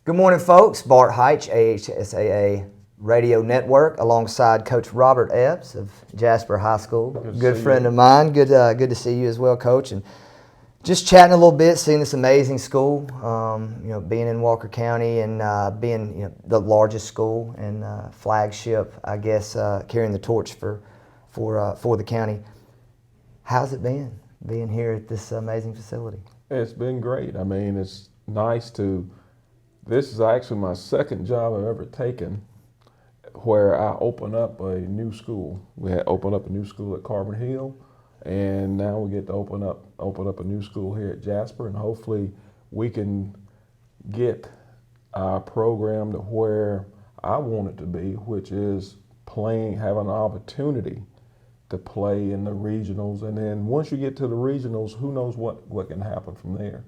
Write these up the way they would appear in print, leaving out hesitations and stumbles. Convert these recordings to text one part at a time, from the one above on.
Good morning, folks. Bart Heitch, AHSAA Radio Network, alongside Coach Robert Epps of Jasper High School. Good friend of mine. Good to see you as well, Coach. And just chatting a little bit, seeing this amazing school. Being in Walker County and being the largest school and flagship, I guess, carrying the torch for the county. How's it been being here at this amazing facility? It's been great. I mean, it's nice to. This is actually my second job I've ever taken where I open up a new school. We had opened up a new school at Carbon Hill, and now we get to open up a new school here at Jasper, and hopefully we can get our program to where I want it to be, which is having an opportunity to play in the regionals. And then once you get to the regionals, who knows what can happen from there.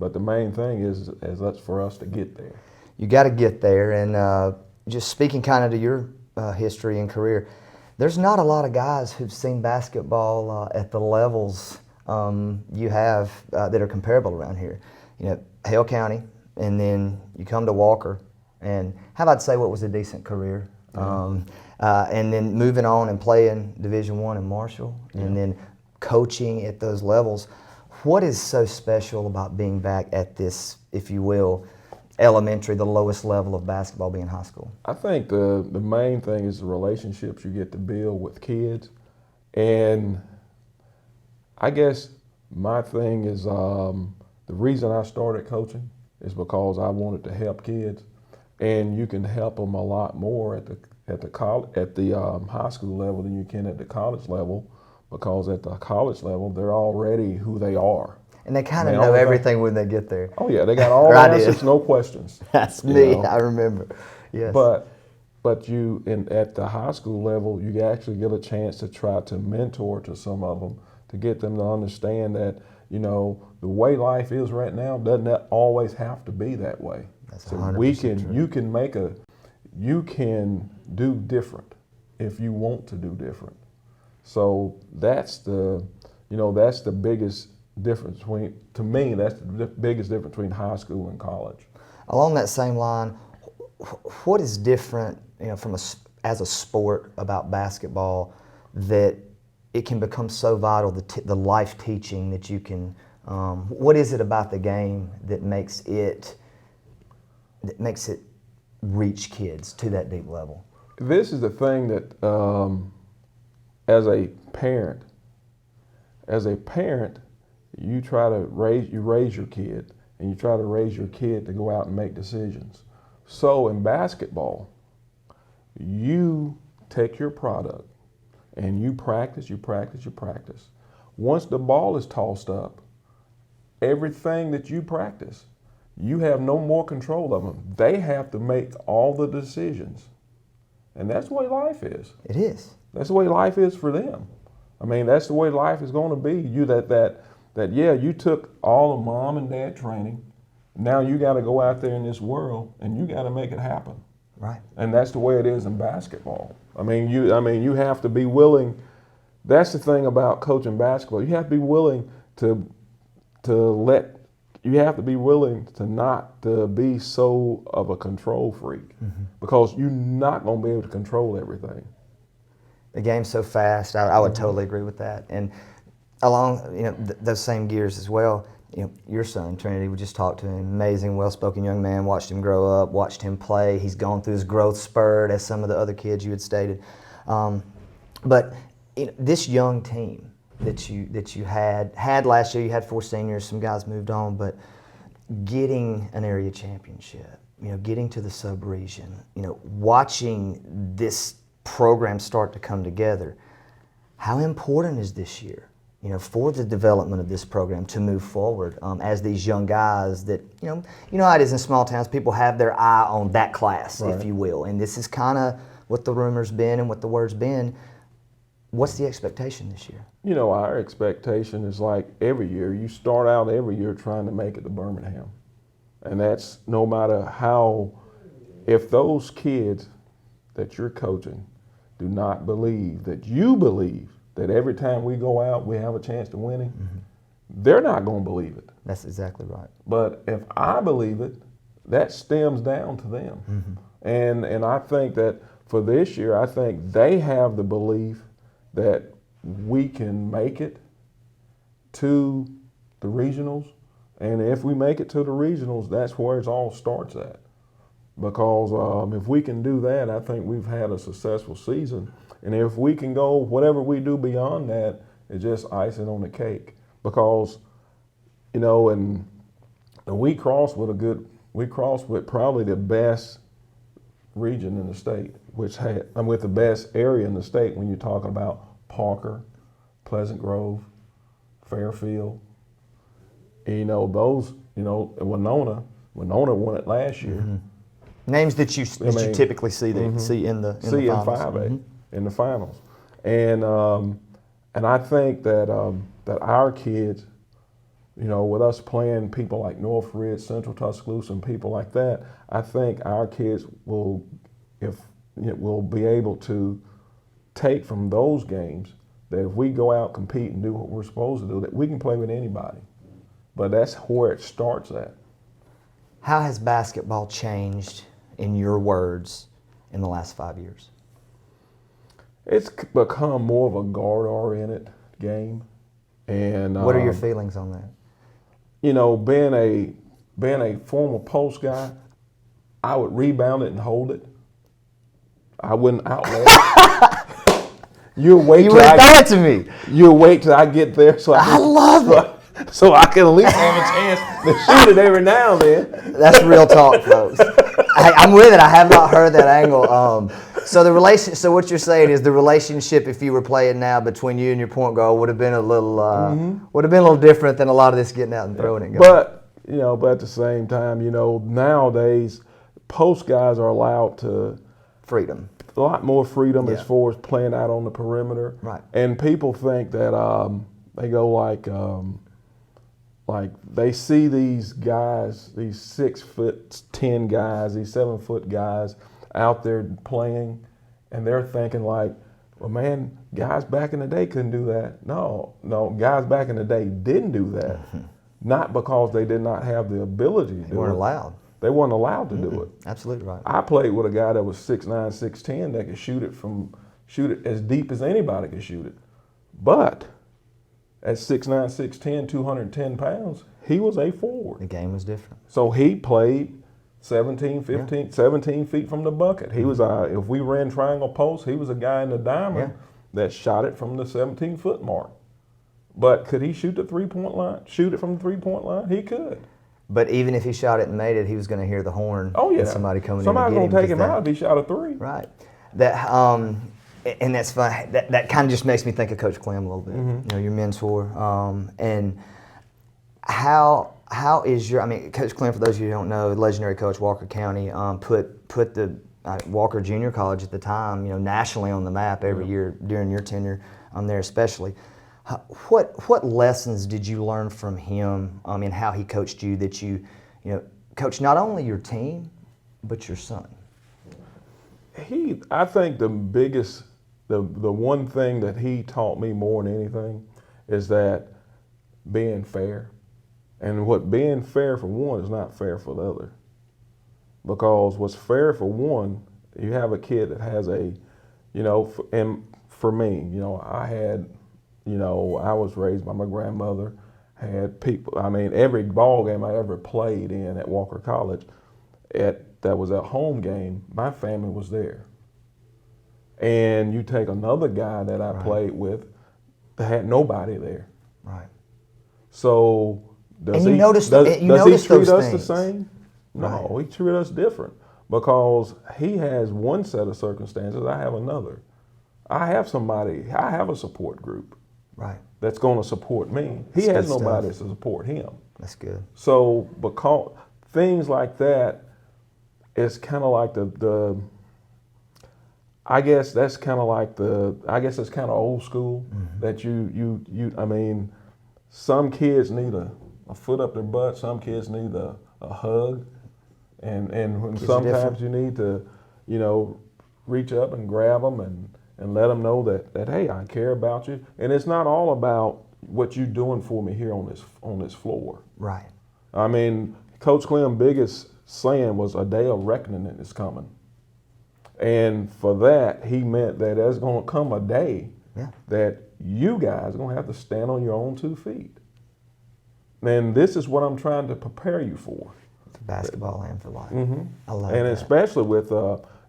But the main thing is that's for us to get there. You got to get there, and just speaking kind of to your history and career, there's not a lot of guys who've seen basketball at the levels you have that are comparable around here. Hale County, and then you come to Walker, and how about say what was a decent career, and then moving on and playing Division I in Marshall, and then coaching at those levels. What is so special about being back at this, if you will, elementary, the lowest level of basketball being high school? I think the main thing is the relationships you get to build with kids. And I guess my thing is the reason I started coaching is because I wanted to help kids, and you can help them a lot more at the high school level than you can at the college level. Because at the college level, they're already who they are. And they kind of know everything when they get there. Oh yeah, they got all the answers, no questions. That's me, I remember. Yes. But at the high school level, you actually get a chance to try to mentor to some of them, to get them to understand that, the way life is right now doesn't always have to be that way. That's so 100% true. You can do different if you want to do different. So that's the biggest difference that's the biggest difference between high school and college. Along that same line, what is different, as a sport about basketball that it can become so vital, the life teaching that you can, what is it about the game that makes it reach kids to that deep level? This is the thing that, as a parent, you raise your kid, and you try to raise your kid to go out and make decisions. So in basketball, you take your product and you practice. Once the ball is tossed up, everything that you practice, you have no more control of them. They have to make all the decisions. And that's the way life is. It is. That's the way life is for them. I mean, that's the way life is going to be. You took all the mom and dad training. Now you got to go out there in this world and you got to make it happen. Right. And that's the way it is in basketball. You have to be willing. That's the thing about coaching basketball. You have to be willing not to be so of a control freak, because you're not going to be able to control everything. The game's so fast. I would totally agree with that. And along those same gears as well, your son Trinity, we just talked to him, amazing, well-spoken young man. Watched him grow up, watched him play. He's gone through his growth spurt, as some of the other kids you had stated. But this young team that you had last year, you had 4 seniors. Some guys moved on, but getting an area championship, getting to the sub-region, watching this program start to come together. How important is this year, for the development of this program to move forward as these young guys that, how it is in small towns, people have their eye on that class, right, if you will. And this is kind of what the rumor's been and what the word's been. What's the expectation this year? Our expectation is like every year. You start out every year trying to make it to Birmingham. And that's no matter how, if those kids that you're coaching do not believe that you believe that every time we go out we have a chance to winning, they're not going to believe it. That's exactly right. But if I believe it, that stems down to them. And I think that for this year, I think they have the belief that we can make it to the regionals. And if we make it to the regionals, that's where it all starts at. Because if we can do that, I think we've had a successful season. And if we can go, whatever we do beyond that, it's just icing on the cake. Because, you know, and we crossed with probably the best region in the state, with the best area in the state when you're talking about Parker, Pleasant Grove, Fairfield. You know, those, you know, Winona won it last year. Names that you typically see in the finals. 5A in the finals. And I think that that our kids, you know, with us playing people like Northridge, Central Tuscaloosa, and people like that, I think our kids will be able to take from those games that if we go out, compete, and do what we're supposed to do, that we can play with anybody. But that's where it starts at. How has basketball changed, in your words, in the last 5 years? It's become more of a guard-oriented game. And what are your feelings on that? You know, being a former post guy, I would rebound it and hold it. I wouldn't outlet it. You wouldn't throw it to me. You wait till I get there so I love it. So I can at least have a chance to shoot it every now and then. That's real talk, folks. I'm with it. I have not heard that angle. So what you're saying is the relationship, if you were playing now between you and your point guard, would have been a little different than a lot of this getting out and throwing it. But at the same time, you know, nowadays post guys are allowed to freedom. A lot more freedom as far as playing out on the perimeter. Right. And people think that they go like they see these guys, these 6'10" guys, these 7-foot guys out there playing, and they're thinking like, well, man, guys back in the day couldn't do that. No, guys back in the day didn't do that. Not because they did not have the ability to do it. They weren't allowed. They weren't allowed to do it. Absolutely right. I played with a guy that was 6'9", 6'10", that could shoot it as deep as anybody could shoot it. But at 6'9", 6'10", 210 pounds, he was a forward. The game was different. So he played 17 feet from the bucket. He was if we ran triangle post, he was a guy in the diamond that shot it from the 17-foot mark. But could he shoot the 3-point line? Shoot it from the 3-point line? He could. But even if he shot it and made it, he was going to hear the horn. Oh yeah, somebody coming Somebody's in. Somebody's going to take him out if he shot a 3. Right. That and that's fun. That kind of just makes me think of Coach Clem a little bit. You know, your mentor. And how is your? I mean, Coach Clem, for those of you who don't know, legendary coach, Walker County, put the Walker Junior College at the time, you know, nationally on the map every year during your tenure there, especially. What lessons did you learn from him in how he coached you that you coached not only your team but your son? I think the biggest, the one thing that he taught me more than anything is that being fair. And what being fair for one is not fair for the other. Because what's fair for one, you have a kid that has and for me, I was raised by my grandmother, had people, every ball game I ever played in at Walker College, that was a home game, my family was there. And you take another guy that I played with that had nobody there. Right. So does he treat us the same? No, he treated us different because he has one set of circumstances, I have another. I have a support group. Right. That's going to support me. He has nobody to support him. That's good. So because things like that, it's kind of like I guess it's kind of old school that some kids need a foot up their butt, some kids need a hug, and sometimes you need to, reach up and grab them and let them know that hey, I care about you. And it's not all about what you're doing for me here on this floor. Right. Coach Clem's biggest saying was a day of reckoning is coming. And for that, he meant that there's going to come a day that you guys are going to have to stand on your own 2 feet. And this is what I'm trying to prepare you for. For basketball and for life. Mm-hmm. I love and that. especially with,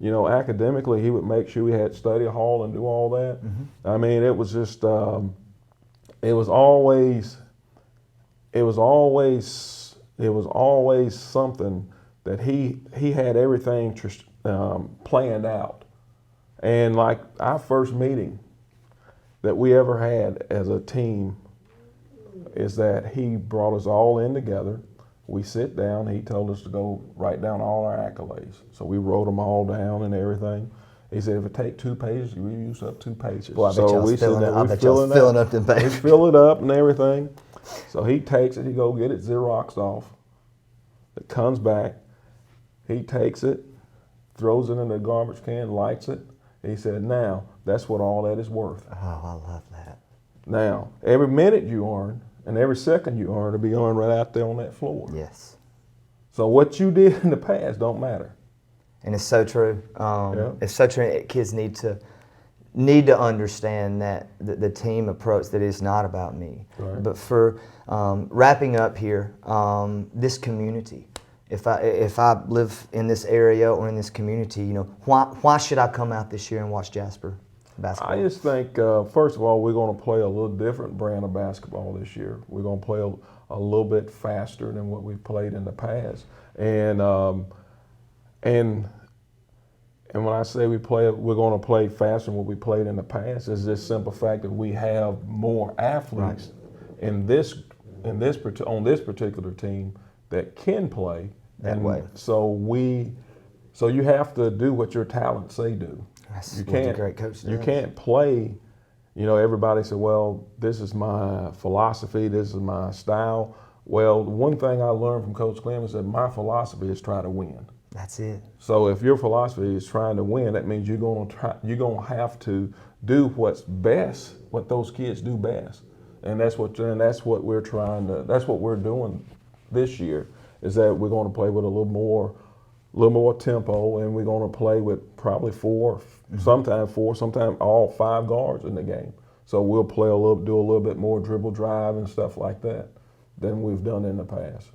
academically, he would make sure we had study hall and do all that. Mm-hmm. I mean, it was just, it was always something that he had everything planned out. And like our first meeting that we ever had as a team is that he brought us all in together. We sit down. He told us to go write down all our accolades. So we wrote them all down and everything. He said, if it take 2 pages, we use up 2 pages. Well, I bet y'all we filling up them We pages. fill it up and everything. So he takes it. He go get it Xeroxed off. It comes back. He takes it, throws it in the garbage can, lights it. He said, now, that's what all that is worth. Oh, I love that. Now, every minute you earn and every second you earn will be earned right out there on that floor. Yes. So what you did in the past don't matter. And it's so true. It's so true. Kids need to understand that the team approach, that it's not about me. Right. But for wrapping up here, this community. If I live in this area or in this community, why should I come out this year and watch Jasper basketball? I just think, first of all, we're going to play a little different brand of basketball this year. We're going to play a little bit faster than what we've played in the past. And when I say we're going to play faster than what we played in the past, is this simple fact that we have more athletes on this particular team that can play that way. So you have to do what your talents say do. That's You what the can't. great coach You does. can't play. Everybody said, "Well, this is my philosophy. This is my style." Well, one thing I learned from Coach Clem is that my philosophy is try to win. That's it. So if your philosophy is trying to win, that means you're gonna have to do what's best, what those kids do best, and that's what we're doing this year. Is that we're going to play with a little more tempo, and we're going to play with probably sometimes all 5 guards in the game. So we'll do a little bit more dribble drive and stuff like that than we've done in the past.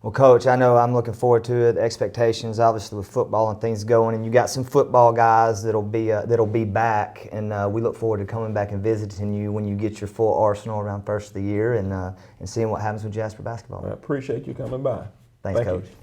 Well, Coach, I know I'm looking forward to it. The expectations, obviously, with football and things going, and you got some football guys that'll be back, and we look forward to coming back and visiting you when you get your full arsenal around first of the year, and seeing what happens with Jasper basketball. I appreciate you coming by. Thanks, Thank Coach. you.